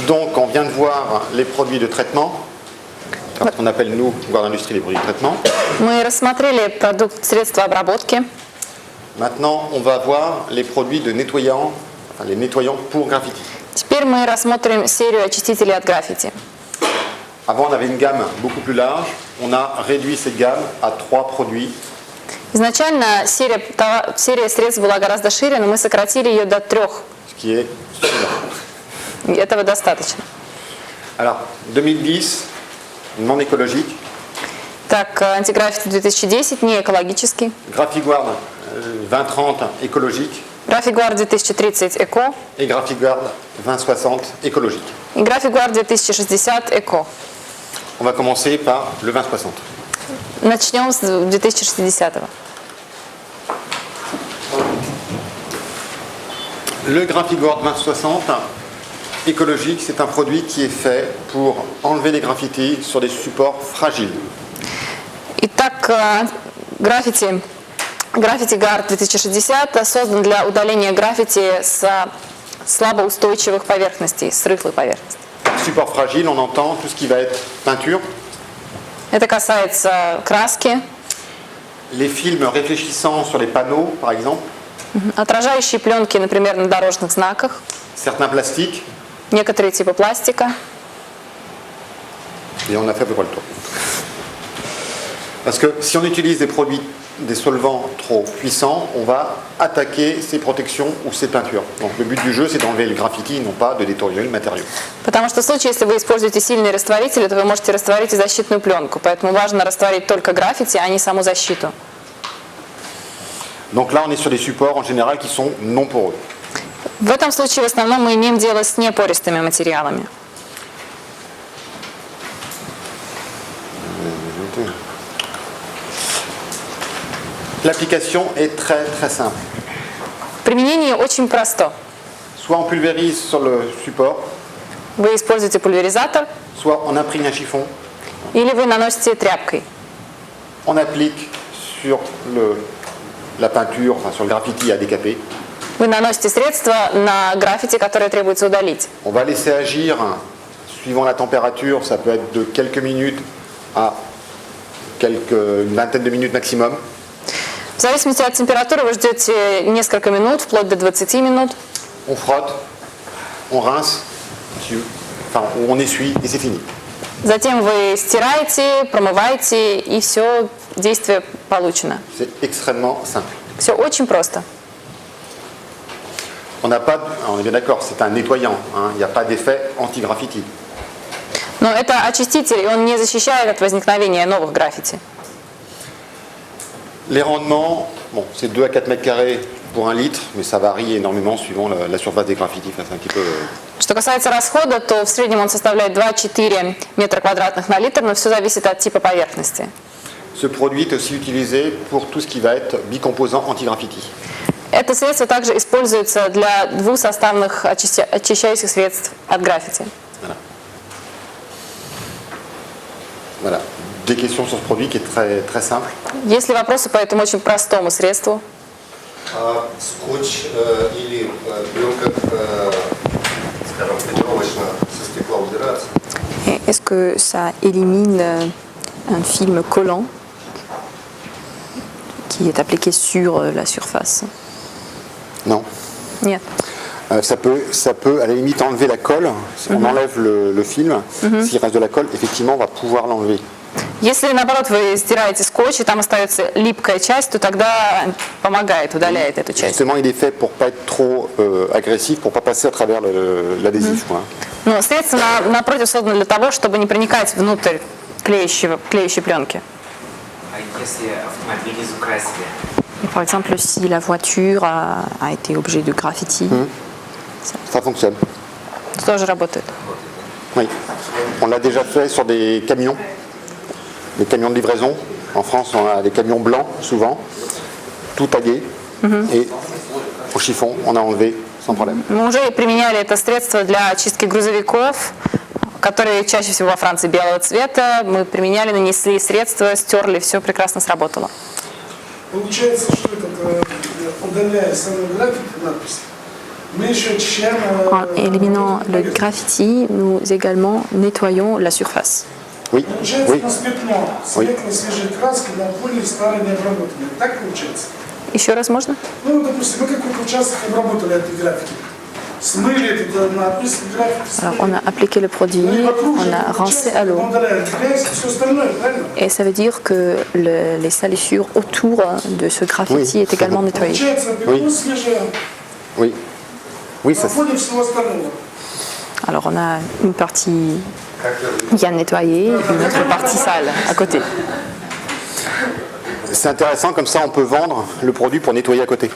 Donc, on vient de voir les produits de traitement, qu'on appelle, nous, voir l'industrie, les produits de traitement. Мы рассмотрели средства обработки. Maintenant, on va voir les produits de nettoyants, enfin, les nettoyants pour graffiti. Теперь мы рассмотрим серию очистителей от граффити. Avant, on avait une gamme beaucoup plus large. On a réduit cette gamme à 3 produits. Изначально серия средств была гораздо шире, но мы сократили ее до 3. Ce qui est suffisant. Этого достаточно. Alors, 2010, non écologique. Так, антиграффити 2010 не экологический. Graphiguard 2030 écologique. Граффигуард 2030 эко. Et Graphiguard 2060 écologique. И Граффигуард 2060 эко. On va commencer par le 2060. Начнем с 2060-го. Le Graphiguard 2060 écologique, c'est un produit qui est fait pour enlever les graffitis sur des supports fragiles. Итак, граффити Guard 2060 создан для удаления граффити с слабоустойчивых поверхностей, с рыхлой поверхности. Support fragile, on entend tout ce qui va être peinture. Это касается краски, Les films réfléchissants sur les panneaux, par exemple. отражающие пленки, например, на дорожных знаках, Certains plastiques. некоторые типы пластика. Et on a fait à peu près le tour. Parce que si on utilise des produits, des solvants trop puissants, on va attaquer ces protections ou ces peintures. Donc le but du jeu, c'est d'enlever le graffiti, non pas de détériorer le matériau. Потому что в случае, если вы используете сильные растворители, то вы можете растворить и защитную пленку. Поэтому важно растворить только граффити, а не саму защиту. Donc là, on est sur des supports en général qui sont non poreux. В этом случае в основном мы имеем дело с непористыми материалами. L'application est très très simple. Применение очень просто. Soit on pulvérise sur le support, Вы используете пульверизатор soit on imprègne un chiffon, или вы наносите тряпкой. on applique sur la peinture, enfin sur le graffiti à décaper. Вы наносите средство на граффити, которое требуется удалить. On va laisser agir, suivant la température, ça peut être de quelques minutes à une vingtaine de minutes maximum. В зависимости от температуры вы ждете несколько минут, вплоть до 20 минут. On frotte, on rince, enfin on essuie et c'est fini. Затем вы стираете, промываете, и все, действие получено. C'est extrêmement simple. Все очень просто. On est bien d'accord, c'est un nettoyant, hein, il n'y a pas d'effet anti-graffiti. Но это очиститель, и он не защищает от возникновения новых граффити. Les rendements, bon, c'est 2 à 4 mètres carrés pour 1 litre, mais ça varie énormément suivant la surface des graffitis. Enfin, c'est un petit peu... Что касается расхода, то в среднем он составляет 2-4 метра квадратных на литр, но все зависит от типа поверхности. Ce produit est aussi utilisé pour tout ce qui va être bicomposant anti-graffiti. Это средство также используется для двусоставных очищающих средств от граффити. Voilà. Voilà. Des questions sur ce produit qui est très, très simple. Есть ли вопросы по этому очень простому средству? Скотч или пленка, скажем, тренировочно со стекла убирается? Est-ce que ça élimine un film collant qui est appliqué sur la surface? Non. Нет. Ça peut à la limite enlever la colle. Si on enlève le film, s'il reste de la colle, effectivement, on va pouvoir l'enlever. Если, наоборот, вы стираете скотч, и там остается липкая часть, то тогда помогает, удаляет эту часть. Justement, il est fait pour pas être trop agressif, pour pas passer à travers l'adhésif. Но средство, напротив, создано для того, чтобы не проникать внутрь клеящей пленки. А если автомобиль изукрасили? Et par exemple, si la voiture a été objet de graffiti, Ça fonctionne. Это тоже работает. Oui. On l'a déjà fait sur des camions de livraison. En France, on a des camions blancs, souvent, tout tagués. Et au chiffon, on a enlevé sans problème. Мы уже применяли это средство для очистки грузовиков, которые чаще всего во Франции белого цвета. Мы применяли, нанесли средства, стерли, все прекрасно сработало. Получается, что это удаляя саму график надписи, Мы еще очищаем En éliminant le graffiti, nous également nettoyons la surface. Oui, получается oui. у нас пятно. Светло свежие краски на поле старые не обработанные. Так получается? Еще раз можно? Ну, допустим, мы какой-то участок обработали этой графики. Смыли этот надпись графики. Alors, on a appliqué le produit, Ну и вокруг on же a этот rincé участок, à l'eau. он удаляет грязь и все остальное, правильно? Et ça veut dire que les salissures autour de ce graffiti Oui. est également nettoyées. Получается, пятно свежее Oui. Oui, ça, на фоне всего остального. Alors, on a une partie Как это bien nettoyée et une autre partie sale à côté. c'est intéressant, comme ça on peut vendre le produit pour nettoyer à côté.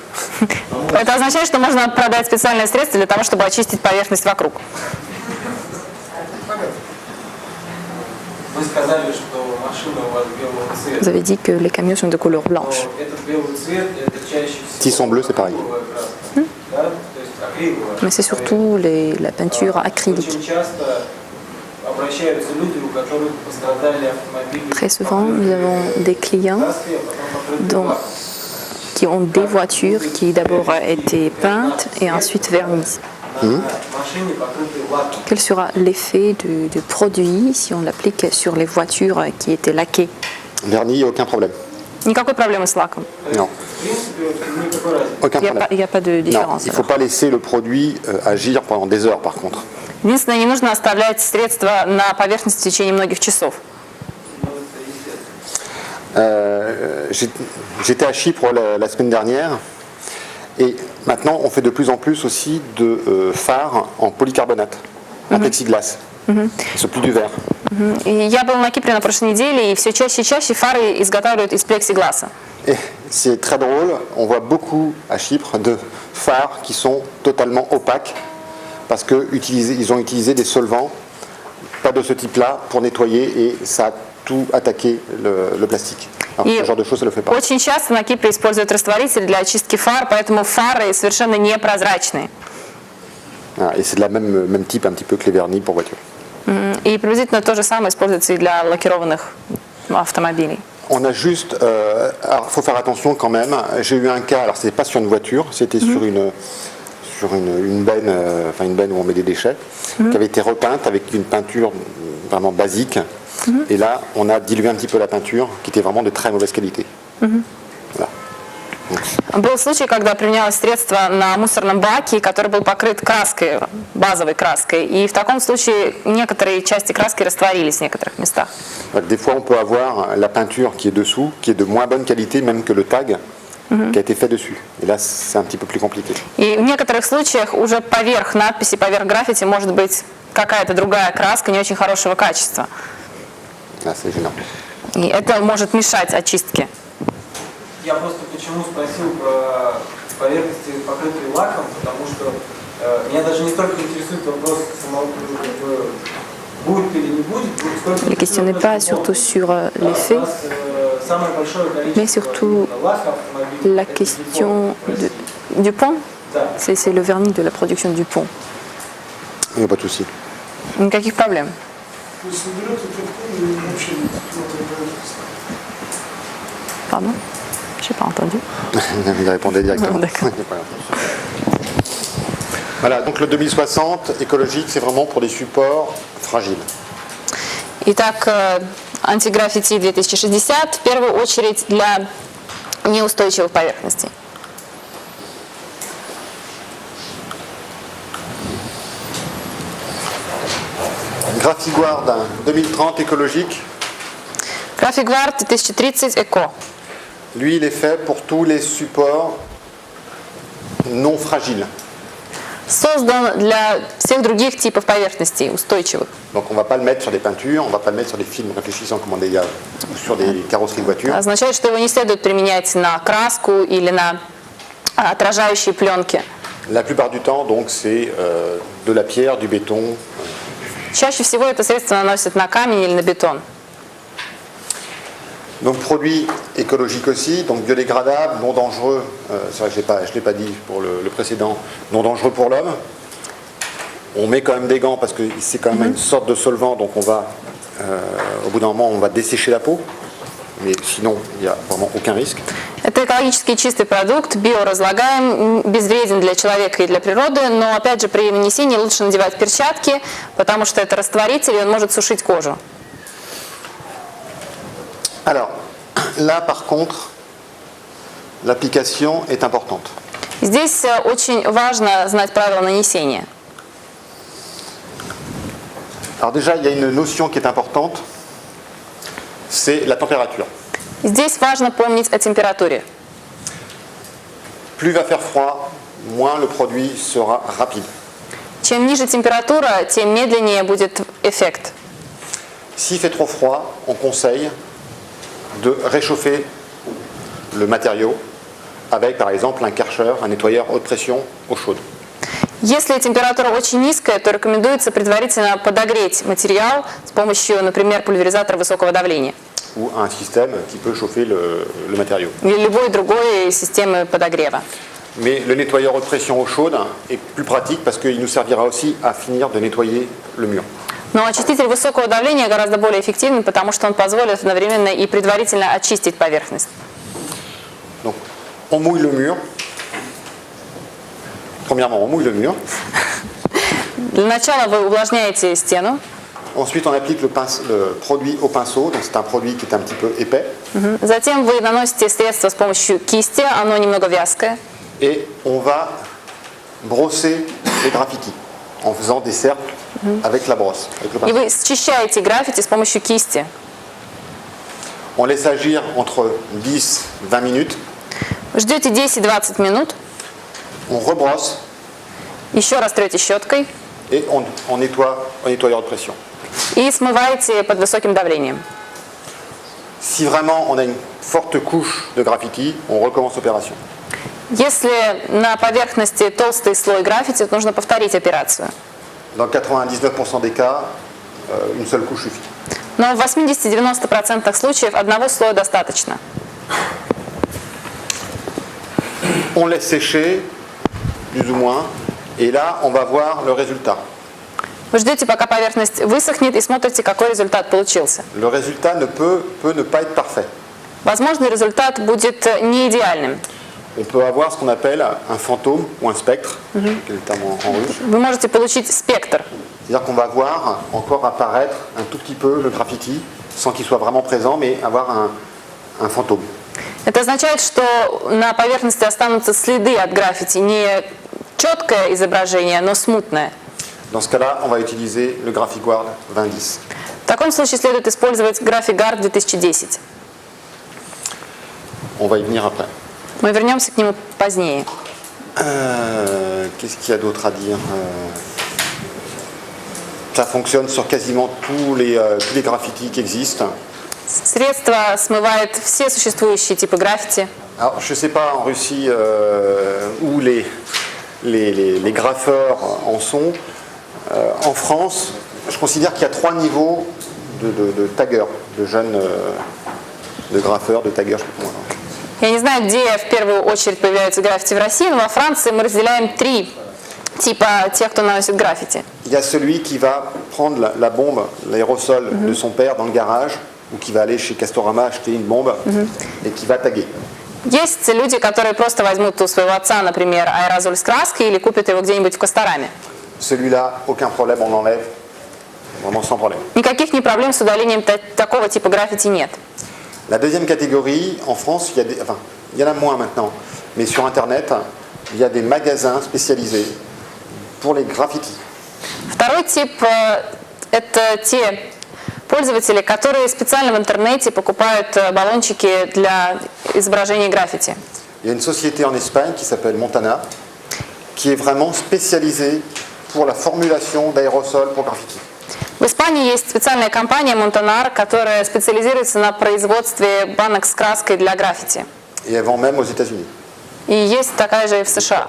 Это означает, что можно продать специальные средства для того, чтобы очистить поверхность вокруг. Вы сказали, что машина у вас белого Vous цвета. avez dit que les camions sont de couleur blanche. Но этот белый цвет это чаще всего S'ils sont bleus, c'est pareil. акриловая краска, да? То есть акриловая. Mais c'est surtout la peinture acrylique. Очень часто обращаются люди, у которых пострадали автомобили. Très souvent, nous avons des clients Краской, а потом покрыты dont- лаком. qui ont des voitures qui d'abord étaient peintes et ensuite vernies. На машине покрыты лаком. Quel sera l'effet du produit si on l'applique sur les voitures qui étaient laquées? Vernis, aucun problème. Никакой проблемы с лаком. Non, В принципе, никакой разницы. aucun Il n'y a, problème. pas- il y a pas de Non, différence. il ne faut pas laisser le produit agir pendant des heures par contre. Единственное, не нужно оставлять средства на поверхности в течение многих часов. J'étais à Chypre la semaine dernière et maintenant on fait de plus en plus aussi de phares en polycarbonate, en plexiglas. C'est plus du verre. И я был на Кипре на прошлой неделе, и все чаще и чаще фары изготавливают из плексигласа. Et c'est très drôle, on voit beaucoup à Chypre de phares qui sont totalement opaques parce qu'ils ont utilisé des solvants, pas de ce type-là, pour nettoyer et ça a tout attaqué le plastique. Alors, Et ce genre de choses, ça ne le fait pas. Очень часто на Кипре используют растворитель для очистки фар, поэтому фары совершенно непрозрачные. Ah, et c'est de la même type un petit peu que les vernis pour voiture. И приблизительно то же самое используется и для лакированных автомобилей. On a juste, alors il faut faire attention quand même. J'ai eu un cas, alors c'était pas sur une voiture, c'était sur une benne, enfin une benne où on met des déchets, qui avait été repeinte avec une peinture vraiment basique. Et là, on a dilué un petit peu la peinture, qui était vraiment de très mauvaise qualité. Voilà. Был случай, когда применялось средство на мусорном баке, который был покрыт краской, базовой краской. И в таком случае некоторые части краски растворились в некоторых местах. Donc, des fois, on peut avoir la peinture qui est dessous, qui est de moins bonne qualité même que le tag qui a été fait dessus. Et là, c'est un petit peu plus compliqué. И в некоторых случаях уже поверх надписи, поверх граффити может быть какая-то другая краска не очень хорошего качества. Là, c'est gênant. И это может мешать очистке. Я просто почему спросил про поверхности, покрытые лаком, потому что меня даже не столько интересует вопрос самого, как бы, будет или не будет, сколько La question n'est pas surtout sur l'effet, самое большое количество mais surtout именно лака автомобиля. la это question Dupont. du pont. Да. C'est le vernis de la production du pont. Il n'y a pas de souci. Никаких проблем. То есть уберет этот пол и вообще нет. Pardon? Je n'ai pas entendu. Il répondait directement. D'accord. Voilà, donc le 2060 écologique, c'est vraiment pour des supports fragiles. Итак, антиграффити 2060 в первую очередь для неустойчивых поверхностей. Graphiguard 2030 écologique, Граффигвард 2030 ЭКО. lui, il est fait pour tous les supports non fragiles. Создан для всех других типов поверхностей, устойчивых. Donc on ne va pas le mettre sur des peintures, on ne va pas le mettre sur des films réfléchissants comme on dit, ou sur des carrosseries de voitures. Означает, что его не следует применять на краску или на отражающие пленки. La plupart du temps, donc, c'est de la pierre, du béton. Чаще всего это средство наносят на камень или на бетон. Donc produit écologique aussi, donc biodégradable, non dangereux, c'est vrai que je ne l'ai pas dit pour le précédent, non dangereux pour l'homme. On met quand même des gants parce que c'est quand même une sorte de solvant, donc on va, au bout d'un moment, on va dessécher la peau, mais sinon, il n'y a vraiment aucun risque. Это экологически чистый продукт, биоразлагаем, безвреден для человека и для природы, но опять же при нанесении лучше надевать перчатки, потому что это растворитель и он может сушить кожу. Alors, là par contre, l'application est importante. Здесь очень важно знать правила нанесения. Alors déjà, il y a une notion qui est importante, c'est la température. Здесь важно помнить о температуре. Plus il va faire froid, moins le produit sera rapide. Чем ниже температура, тем медленнее будет эффект. S'il fait trop froid, on conseille de réchauffer le matériau avec par exemple un Karcher, un nettoyeur haute pression eau chaude. Если температура очень низкая, то рекомендуется предварительно подогреть материал с помощью, например, пульверизатора высокого давления. Ou un système qui peut chauffer le matériau. Или любой другой системы подогрева. Mais le nettoyeur haute pression eau chaude est plus pratique parce qu'il nous servira aussi à finir de nettoyer le mur. Но очиститель высокого давления гораздо более эффективен, потому что он позволит одновременно и предварительно очистить поверхность. Donc, on mouille le mur. Premièrement, on mouille le mur. Для начала вы увлажняете стену. Ensuite, on applique le produit au pinceau. Donc, c'est un produit qui est un petit peu épais. Затем вы наносите средство с помощью кисти, оно немного вязкое. Et on va brosser les graffitis en faisant des cercles avec la brosse, avec le И pinceau. вы счищаете граффити с помощью кисти. On laisse agir entre 10-20 minutes. Ждете 10-20 минут, On rebrosse еще раз трете щеткой et on nettoie au nettoyeur de pression. и смываете под высоким давлением. Si vraiment on a une forte couche de graffiti, on recommence l'opération. Если на поверхности толстый слой граффити, то нужно повторить операцию. Dans 99% des cas, une seule couche suffit. Но в 80-90% случаев одного слоя достаточно. On laisse sécher, plus ou moins, et là, on va voir le résultat. Вы ждете, пока поверхность высохнет, и смотрите, какой результат получился. Le résultat peut ne pas être parfait. Возможно, результат будет не идеальным. On peut avoir ce qu'on appelle un fantôme ou un spectre, quel est le terme en russe. Вы можете получить спектр. C'est-à-dire qu'on va voir encore apparaître un tout petit peu le graffiti, sans qu'il soit vraiment présent, mais avoir un fantôme. Это означает, что на поверхности останутся следы от граффити, не четкое изображение, но смутное. Dans ce cas-là, on va utiliser le GraphiGuard 2010. В таком случае следует использовать GraphiGuard 2010. On va y venir après. Мы вернемся к нему позднее. Qu'est-ce qu'il y a d'autre à dire Ça fonctionne sur quasiment tous les graffitis qui existent. Средство смывает все существующие типы граффити. Alors, je ne sais pas en Russie où les graffeurs en sont. En France, je considère qu'il y a 3 niveaux de taggers, de jeunes de graffeurs, de taggers, je sais pas comment. Я не знаю, где в первую очередь появляются граффити в России, но во Франции мы разделяем 3 типа тех, кто наносит граффити. Il y a celui qui va prendre la bombe, l'aérosol de son père dans le garage, ou qui va aller chez Castorama acheter une bombe et qui va taguer. Есть люди, которые просто возьмут у своего отца, например, аэрозоль с краской или купят его где-нибудь в Костораме. Celui-là, aucun problème, on l'enlève, vraiment sans problème. Никаких не проблем с удалением такого типа граффити нет. La deuxième catégorie, en France, il y en a moins maintenant, mais sur Internet, il y a des magasins spécialisés pour les graffitis. Второй тип – это те пользователи, которые специально в интернете покупают баллончики для изображения граффити. Il y a une société en Espagne qui s'appelle Montana, qui est vraiment spécialisée pour la formulation d'aérosols pour graffiti. В Испании есть специальная компания Montanar, которая специализируется на производстве банок с краской для граффити. Et elle vend même aux États-Unis. И есть такая же и в США.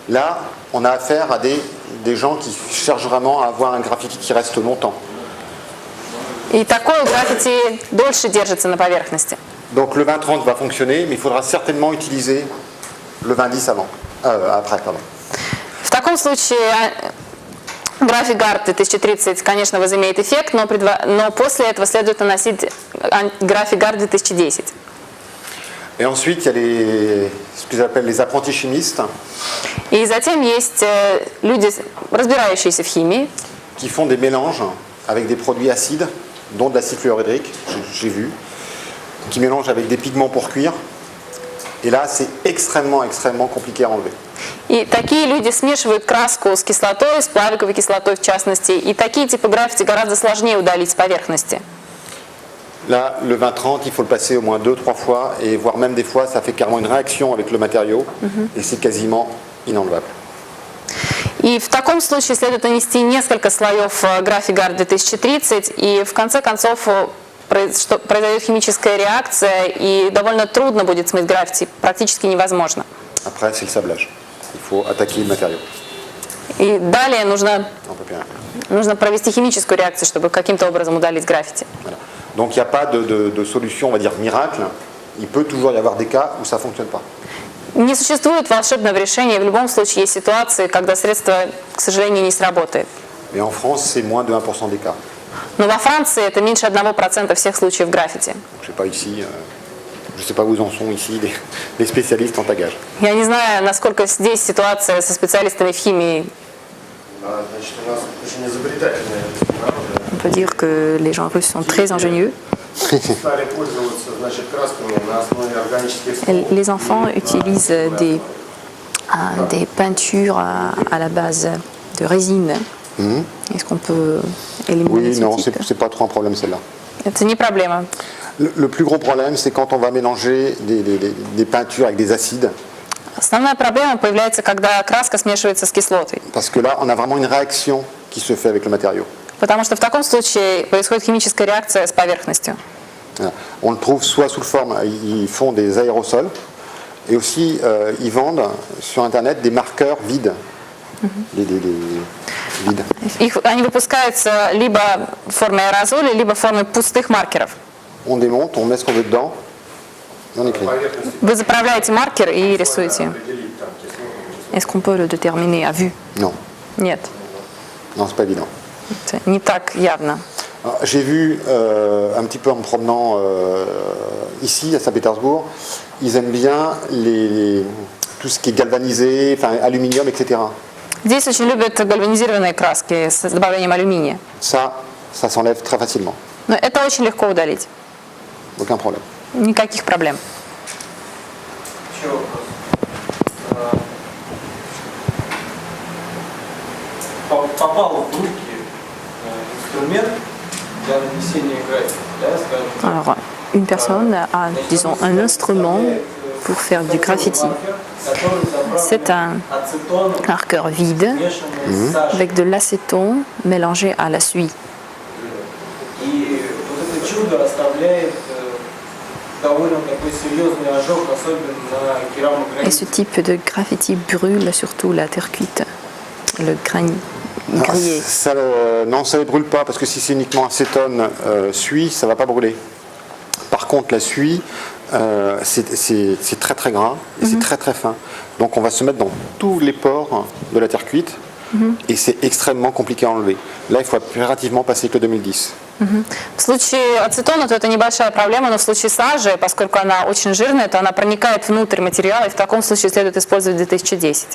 Là, on a affaire à des gens qui cherchent vraiment à avoir un graffiti qui reste longtemps. И такое граффити дольше держится на поверхности. Donc le 20-30 va fonctionner, mais il faudra certainement utiliser le 20-10 après. Pardon. В таком случае GraphiGuard 2030, конечно, возымеет эффект, но после этого следует наносить GraphiGuard 2010. Et ensuite, il y a ce qu'ils appellent les apprentis chimistes И затем есть люди, разбирающиеся в химии, qui font des mélanges avec des produits acides, dont de l'acide fluorhydrique, j'ai vu, qui mélangent avec des pigments pour cuire. Et là, c'est extrêmement, extrêmement compliqué à enlever. И такие люди смешивают краску с кислотой, с плавиковой кислотой в частности, и такие типы граффити гораздо сложнее удалить с поверхности. Là, le 20-30, il faut le passer au moins 2-3 fois, et voire même des fois, ça fait carrément une réaction avec le matériau, et c'est quasiment inenlevable. И в таком случае следует нанести несколько слоев Граффигард 2030, и в конце концов произойдет химическая реакция, и довольно трудно будет смыть граффити, практически невозможно. Après, c'est le sablage. Il faut attaquer le matériau. И далее нужно On peut bien. провести химическую реакцию, чтобы каким-то образом удалить граффити. Voilà. Donc il n'y a pas de solution, on va dire, miracle. Il peut toujours y avoir des cas où ça ne fonctionne pas. Не существует волшебного решения, в любом случае есть ситуации, когда средство, к сожалению, не сработает. Mais en France, c'est moins de 1% des cas. Но во Франции это меньше 1% всех случаев граффити. Je sais pas ici, je sais pas où en sont ici les spécialistes en tagage. Я не знаю, насколько здесь ситуация со специалистами в химии. Значит, у нас очень изобретательные народы. On peut dire que les gens russes sont très ingénieux. Стали пользоваться, значит, красками на основе органических слоев. Les enfants utilisent des peintures à la base de résine. Est-ce qu'on peut éliminer Oui, ce non, type? c'est pas trop un problème celle-là. Это не проблема. Le plus gros problème, c'est quand on va mélanger des peintures avec des acides. Основная проблема появляется, когда краска смешивается с кислотой. Parce que là, on a vraiment une réaction qui se fait avec le matériau. Потому что в таком случае происходит химическая реакция с поверхностью. Voilà. On le trouve soit sous forme, ils font des aérosols, et aussi ils vendent sur Internet des marqueurs vides. Des vides. Они выпускаются либо в форме аэрозоля, либо в форме пустых маркеров. On démonte, on met ce qu'on veut dedans, et on écrit. Вы заправляете маркер и рисуете. Определить там кислоту. Est-ce qu'on peut le déterminer à vue? Non, Нет, non, c'est pas évident. это не так явно. Alors, j'ai vu un petit peu en me promenant ici à Saint-Pétersbourg, ils aiment bien tout ce qui est galvanisé, enfin aluminium, etc. Здесь очень любят гальванизированные краски с добавлением алюминия. Ça s'enlève très facilement, Но это очень легко удалить. aucun problème. Никаких проблем. Еще вопрос. Попал в руки инструмент для нанесения граффити, да, скажем. Alors, une personne a, disons, un instrument pour faire du graffiti. C'est un marqueur vide avec de l'acéton mélangé à la suie. И вот это чудо оставляет довольно такой серьезный ожог, особенно на Et керамограните. ce type de graffiti brûle surtout la terre cuite, le grillé. Non, ça ne brûle pas, parce que si c'est uniquement acétone suie, ça ne va pas brûler. Par contre, la suie, c'est très très gras et c'est très très fin. Donc on va se mettre dans tous les pores de la terre cuite et c'est extrêmement compliqué à enlever. Là, il faut impérativement passer que 2010. В случае ацетона, то это небольшая проблема, но в случае сажи, поскольку она очень жирная, то она проникает внутрь материала, и в таком случае следует использовать 2010.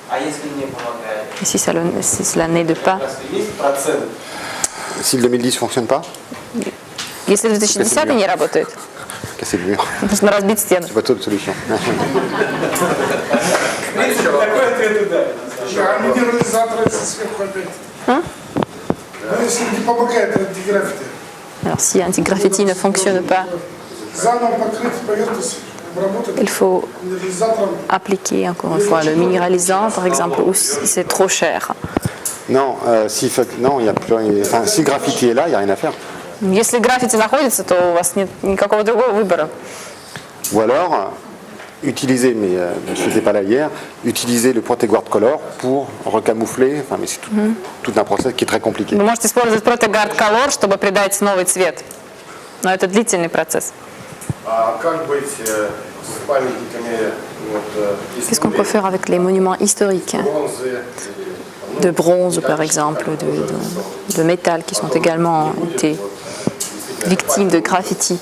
А если не помогает? Et si cela n'aide pas, Раз есть процент, Si le 2010 ne fonctionne pas, Если 2010 не работает, casser le mur. нужно разбить стену. C'est pas toute solution. в принципе, такой ответ и дали. А минерализатор если сверху опять. Ну, если не помогает антиграффити. alors si anti-graffiti ne fonctionne pas, Заново покрыть поверхность, обработать il faut минерализатором. appliquer encore une fois le minéralisant, par exemple, ou si c'est trop cher. Non, non, il y a plus rien. Enfin, si le graffiti est là, il n'y a rien à faire. Если граффити находится, то у вас нет никакого другого выбора. Ou alors, utiliser, mais ce n'était pas là hier, utiliser le Proteguard Color pour recamoufler. Enfin, mais c'est tout un process qui est très compliqué. Вы можете использовать Proteguard Color, чтобы придать новый цвет. Но это длительный процесс. А как быть с памятниками Qu'est-ce qu'on peut faire avec les monuments historiques, бронзы? de bronze par exemple, de métal qui sont également été victimes de graffiti?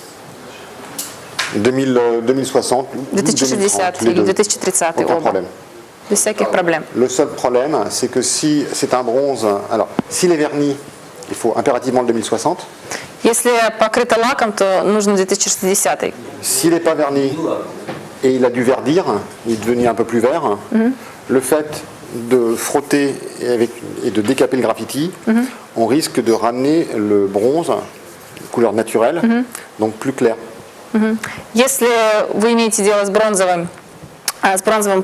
2060 ou 2060 les или deux. 2030 Aucun оба. problème. Без всяких проблем. Le seul problème, c'est que si c'est un bronze, alors s'il est verni, il faut impérativement le 2060. Если покрыто лаком, то нужно 2060. S'il n'est pas verni et il a dû verdir, il est devenu un peu plus vert, le fait de frotter et de décaper le graffiti, on risque de ramener le bronze, couleur naturelle, donc plus clair. Если вы имеете дело с бронзовым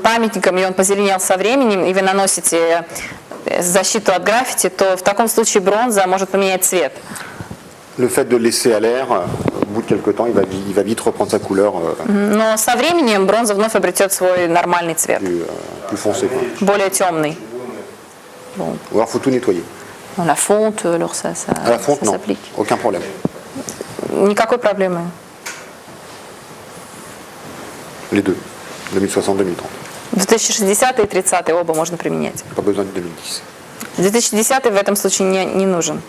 памятником, и он позеленел со временем, и вы наносите защиту от граффити, то в таком случае бронза может поменять цвет. Le fait de le laisser à l'air, au bout de quelques temps, il va vite reprendre sa couleur Но со временем бронза вновь обретет свой нормальный цвет, plus foncée. Quoi. более темный. Ou alors il faut tout nettoyer. Dans la fonte, alors ça À la fonte, non, s'applique. aucun problème. Никакой проблемы. Les deux, 2060-2030. 2060 и 30 оба можно применять. Pas besoin de 2010. 2010 в этом случае не нужен.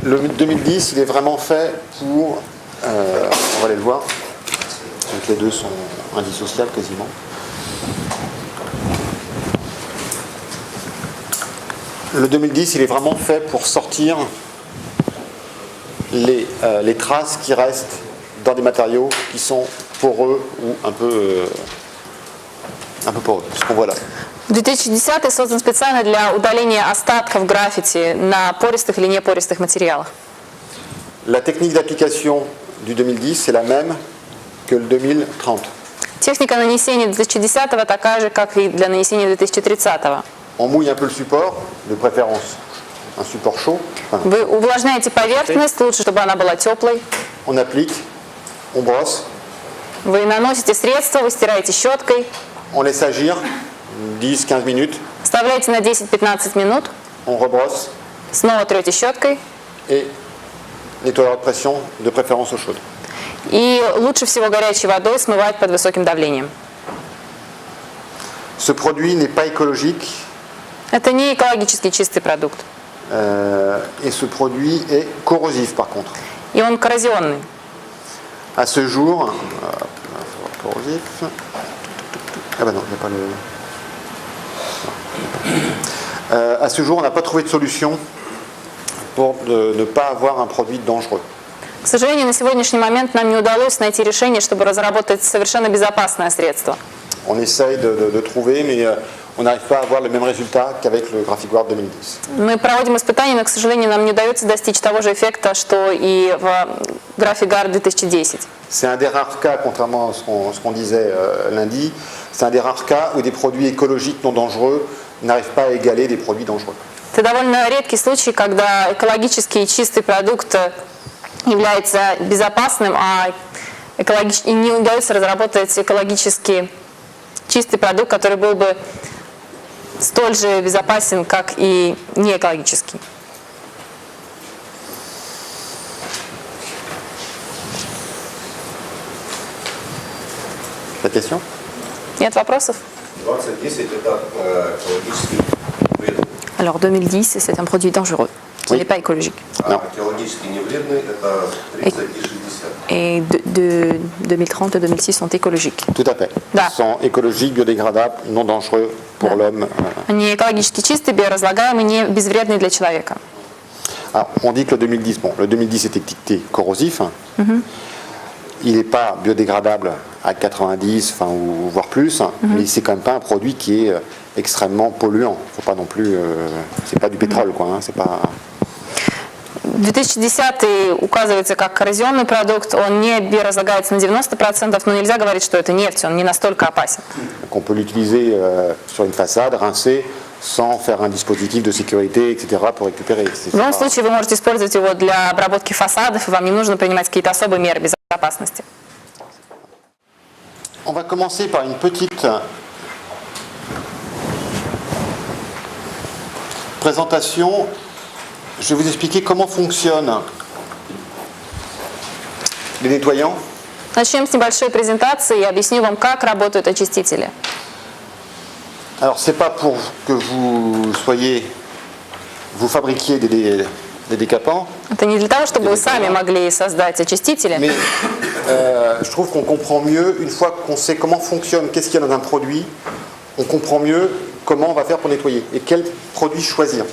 Le 2010, il est vraiment fait pour... on va aller le voir. Donc les deux sont indissociables quasiment. Le 2010, il est vraiment fait pour sortir les traces qui restent dans des matériaux qui sont poreux ou un peu poreux. Ce qu'on voit là. 2010 создан специально для удаления остатков граффити на пористых или непористых материалах. La technique d'application du 2010, c'est la même que le 2030. Техника нанесения 2010 такая же, как и для нанесения 2030. On mouille un peu le support, de préférence un support chaud. Enfin, Вы увлажняете поверхность, лучше, чтобы она была теплой. on applique, on brosse, Вы наносите средство, вы стираете щеткой, on laisse agir 10-15 minutes, вставляете на 10-15 минут, on rebrosse снова трете щеткой. et nettoyeur de pression, de préférence eau chaude. И лучше всего горячей водой смывать под высоким давлением. Ce produit n'est pas écologique Это не экологически чистый продукт. et ce produit est corrosif par contre. И он коррозионный. À ce jour, corrosif. Ah ben non, il n'y a pas le. À ce jour, on n'a pas trouvé de solution pour ne pas avoir un produit dangereux. К сожалению, на сегодняшний момент нам не удалось найти решение, чтобы разработать совершенно безопасное средство. On essaye de trouver, mais on n'arrive pas à avoir le même résultat qu'avec le Graphic-Guard 2010. Мы проводим испытания, но, к сожалению, нам не удается достичь того же эффекта, что и в Graphic-Guard 2010. C'est un des rares cas, contrairement à ce qu'on disait lundi, c'est un des rares cas où des produits écologiques non dangereux n'arrivent pas à égaler des produits dangereux. Это довольно редкий случай, когда экологически чистый продукт является безопасным, а и не удается разработать экологически чистый продукт, который был бы столь же безопасен, как и неэкологический. La question? Нет вопросов? 2010 это экологически вредный. Alors 2010, c'est un produit dangereux, qui Oui. n'est pas écologique. А экологически не вредный это 30 и 60. Et de 2030 et 2006 sont écologiques. Tout à fait. Да. Ils sont écologiques, biodégradables, non dangereux pour l'homme. Они экологически чистые, биоразлагаемые, не безвредные для человека. Alors, on dit que le 2010, bon, le 2010 est étiqueté corrosif. Il n'est pas biodégradable à 90, enfin, ou voire plus, mais c'est quand même pas un produit qui est extrêmement polluant. Faut pas non plus, c'est pas du pétrole, quoi. Hein, c'est pas. 2010 указывается как коррозионный продукт, он не биоразлагается на 90%, но нельзя говорить, что это нефть, он не настолько опасен. Donc on peut l'utiliser sur une façade, rincer, sans faire un dispositif de sécurité, etc., pour récupérer. В любом случае вы можете использовать его для обработки фасадов, и вам не нужно принимать какие-то особые меры безопасности. On va commencer par une petite présentation. Je vais vous expliquer comment fonctionnent les nettoyants. Начнем с небольшой презентации и объясню вам, как работают очистители. Alors, c'est pas pour que vous fabriquiez des décapants, Это не для того, чтобы вы сами могли создать очистители, mais je trouve qu'on comprend mieux, une fois qu'on sait comment fonctionne, qu'est-ce qu'il y a dans un produit, on comprend mieux comment on va faire pour nettoyer et quel produit choisir.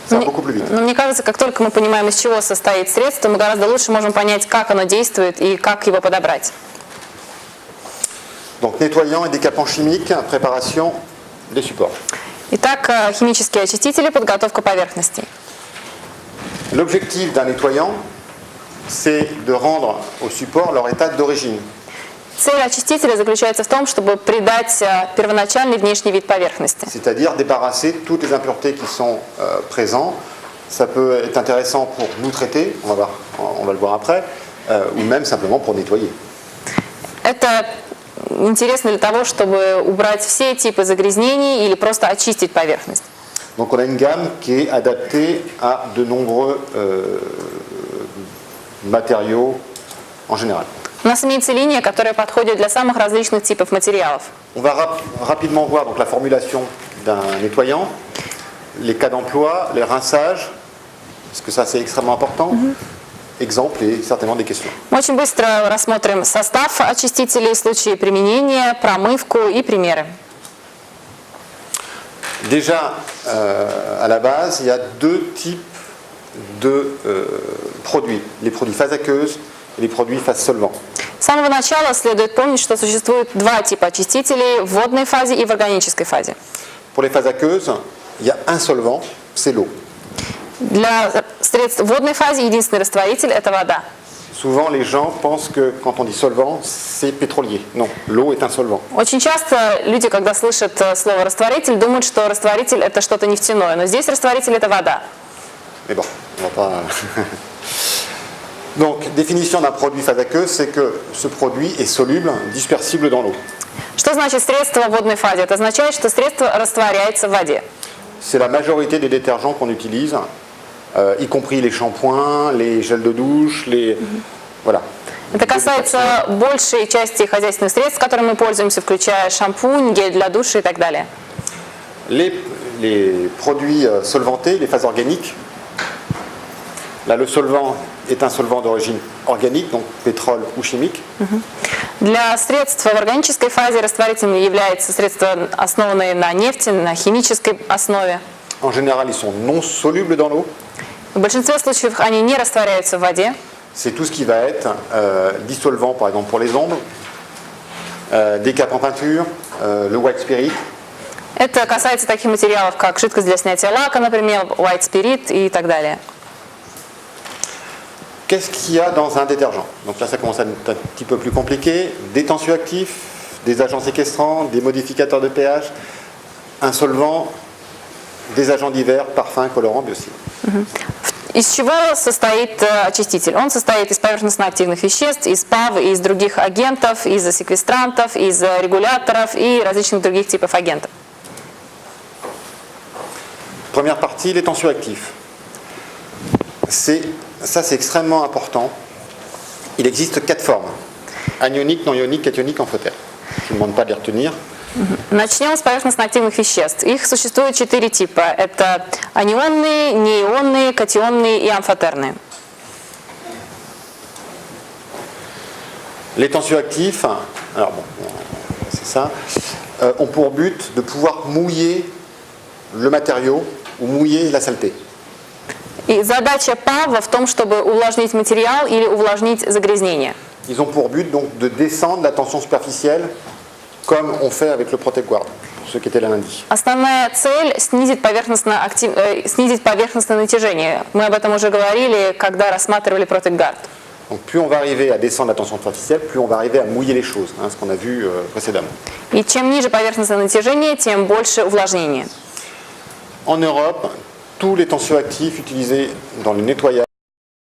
Ça va beaucoup plus vite. но мне кажется, как только мы понимаем, из чего состоит средство, мы гораздо лучше можем понять, как оно действует и как его подобрать. Donc nettoyant et décapant chimique, préparation des supports. Итак, химические очистители, подготовка поверхностей. L'objectif d'un nettoyant, c'est de rendre au support leur état d'origine. Цель очистителя заключается в том, чтобы придать первоначальный внешний вид поверхности. C'est-à-dire débarrasser toutes les impuretés qui sont présentes. Ça peut être intéressant pour nous traiter, on va le voir après, ou même simplement pour nettoyer. Это интересно для того, чтобы убрать все типы загрязнений или просто очистить поверхность. Donc on a une gamme qui est adaptée à de nombreux matériaux en général. У нас имеется линия, которая подходит для самых различных типов материалов. On va rapidement voir donc, la formulation d'un nettoyant, les cas d'emploi, les rinçages, parce que ça c'est extrêmement important, exemples et certainement des questions. Мы очень быстро рассмотрим состав очистителей, случаи применения, промывку и примеры. Déjà, à la base, il y a deux types de produits, les produits phase aqueuse et les produits phase solvant. С самого начала следует помнить, что существует два типа очистителей в водной фазе и в органической фазе. Pour les phases aqueuses, il y a un solvant, c'est l'eau. Для средств в водной фазе единственный растворитель – это вода. Souvent, les gens pensent que quand on dit solvant, c'est pétrolier. Non, l'eau est un solvant. Очень часто люди, когда слышат слово «растворитель», думают, что растворитель – это что-то нефтяное, но здесь растворитель – это вода. Mais bon, on va pas... Donc, définition d'un produit phase aqueuse, c'est que ce produit est soluble, dispersible dans l'eau. Что значит средство в водной фазе? Это означает, что средство растворяется в воде. C'est la majorité des détergents qu'on utilise, y compris les shampoings, les gels de douche, les... Voilà. Это касается большей части хозяйственных средств, которыми мы пользуемся, включая шампунь, гель для душа и так далее. Les produits solvantés, les phases organiques, là le solvant est un solvant d'origine organique, donc pétrole ou chimique. Для средств в органической фазе растворителем является средство, основанное на нефти, на химической основе. En général, ils sont non solubles dans l'eau. В большинстве случаев они не растворяются в воде. C'est tout ce qui va être dissolvant, par exemple pour les ombres, décap en peinture, le white spirit. Это касается таких материалов, как жидкость для снятия лака, например, white spirit и так далее. Qu'est-ce qu'il y a dans un détergent? Donc là, ça commence à être un petit peu plus compliqué. Des tensioactifs, des agents séquestrants, des modificateurs de pH, un solvant, des agents divers, parfums, colorants, biocides. Из чего состоит очиститель? Он состоит из поверхностно-активных веществ, из ПАВ, из других агентов, из секвестрантов, из регуляторов и различных других типов агентов. Première partie, les tensioactifs. Ça, c'est extrêmement important. Il existe 4 formes. Anionique, non ionique, cationique, amphotère. Je ne demande pas de les retenir. Начнем с поверхностно-активных веществ. Их существует 4 типа. Это анионные, неионные, катионные и амфотерные. Les tensioactifs, alors bon, c'est ça, ont pour but de pouvoir mouiller le matériau ou mouiller la saleté. И задача ПАВа в том, чтобы увлажнить материал или увлажнить загрязнение. Ils ont pour but donc de descendre la tension superficielle comme on fait avec le Protect Guard, pour ceux qui étaient là lundi. Основная цель – снизить поверхностное натяжение. Мы об этом уже говорили, когда рассматривали Protect Guard. Donc plus on va arriver à descendre la tension superficielle, plus on va arriver à mouiller les choses, ce qu'on a vu précédemment. И чем ниже поверхностное натяжение, тем больше увлажнения. En Europe, tous les tensioactifs utilisés dans le nettoyage